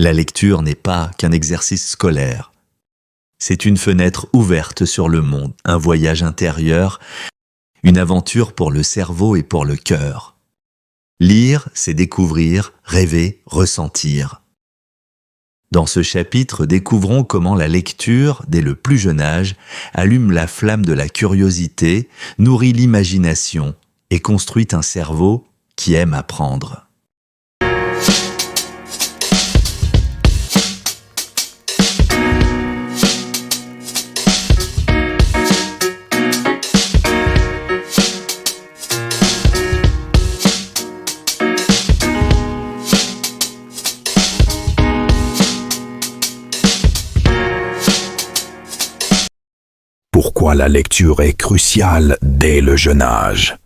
La lecture n'est pas qu'un exercice scolaire. C'est une fenêtre ouverte sur le monde, un voyage intérieur, une aventure pour le cerveau et pour le cœur. Lire, c'est découvrir, rêver, ressentir. Dans ce chapitre, découvrons comment la lecture, dès le plus jeune âge, allume la flamme de la curiosité, nourrit l'imagination et construit un cerveau qui aime apprendre. Pourquoi la lecture est cruciale dès le jeune âge?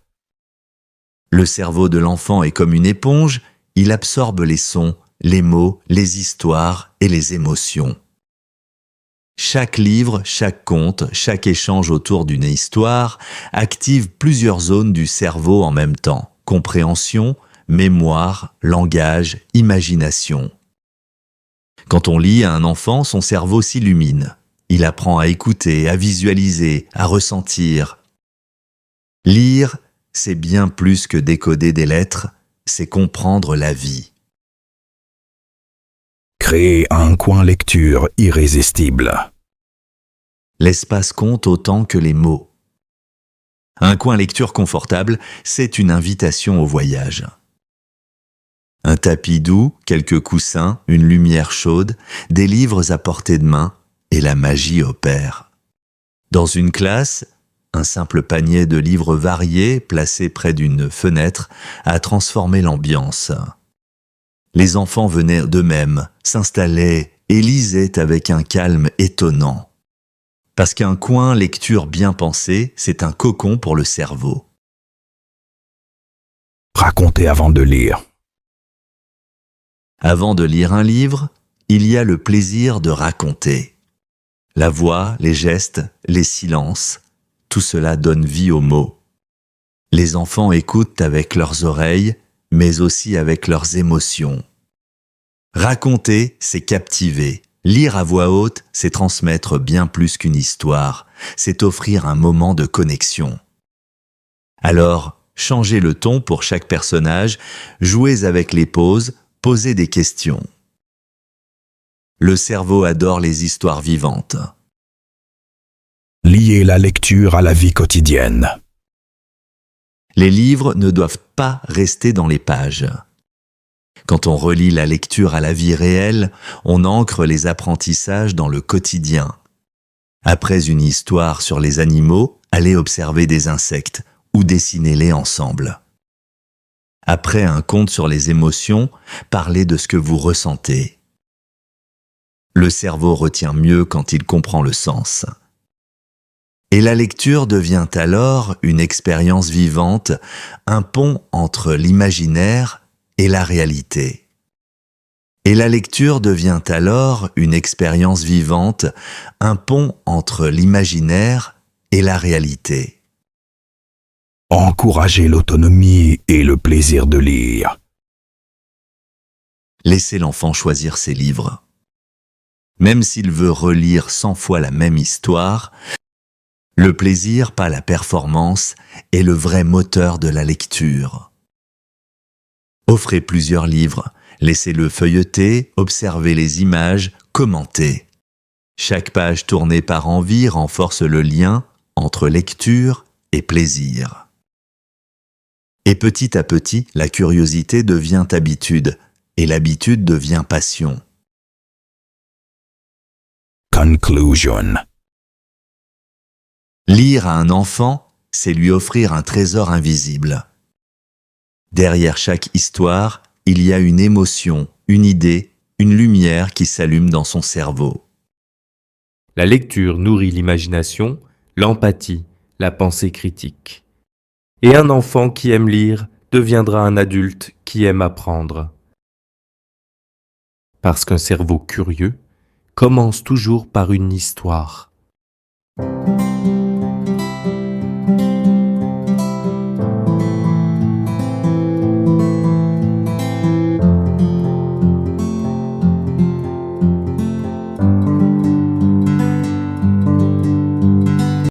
Le cerveau de l'enfant est comme une éponge, il absorbe les sons, les mots, les histoires et les émotions. Chaque livre, chaque conte, chaque échange autour d'une histoire active plusieurs zones du cerveau en même temps: compréhension, mémoire, langage, imagination. Quand on lit à un enfant, son cerveau s'illumine. Il apprend à écouter, à visualiser, à ressentir. Lire, c'est bien plus que décoder des lettres, c'est comprendre la vie. Créer un coin lecture irrésistible. L'espace compte autant que les mots. Un coin lecture confortable, c'est une invitation au voyage. Un tapis doux, quelques coussins, une lumière chaude, des livres à portée de main, et la magie opère. Dans une classe, un simple panier de livres variés placé près d'une fenêtre a transformé l'ambiance. Les enfants venaient d'eux-mêmes, s'installaient et lisaient avec un calme étonnant. Parce qu'un coin lecture bien pensé, c'est un cocon pour le cerveau. Raconter avant de lire. Avant de lire un livre, il y a le plaisir de raconter. La voix, les gestes, les silences, tout cela donne vie aux mots. Les enfants écoutent avec leurs oreilles, mais aussi avec leurs émotions. Raconter, c'est captiver. Lire à voix haute, c'est transmettre bien plus qu'une histoire. C'est offrir un moment de connexion. Alors, changez le ton pour chaque personnage, jouez avec les pauses, posez des questions. Le cerveau adore les histoires vivantes. Lier la lecture à la vie quotidienne. Les livres ne doivent pas rester dans les pages. Quand on relie la lecture à la vie réelle, on ancre les apprentissages dans le quotidien. Après une histoire sur les animaux, allez observer des insectes ou dessinez-les ensemble. Après un conte sur les émotions, parlez de ce que vous ressentez. Le cerveau retient mieux quand il comprend le sens. Et la lecture devient alors une expérience vivante, un pont entre l'imaginaire et la réalité. Et la lecture devient alors une expérience vivante, un pont entre l'imaginaire et la réalité. Encourager l'autonomie et le plaisir de lire. Laissez l'enfant choisir ses livres. Même s'il veut relire 100 fois la même histoire, le plaisir, pas la performance, est le vrai moteur de la lecture. Offrez plusieurs livres, laissez-le feuilleter, observez les images, commentez. Chaque page tournée par envie renforce le lien entre lecture et plaisir. Et petit à petit, la curiosité devient habitude, et l'habitude devient passion. Conclusion. Lire à un enfant, c'est lui offrir un trésor invisible. Derrière chaque histoire, il y a une émotion, une idée, une lumière qui s'allume dans son cerveau. La lecture nourrit l'imagination, l'empathie, la pensée critique. Et un enfant qui aime lire deviendra un adulte qui aime apprendre. Parce qu'un cerveau curieux commence toujours par une histoire.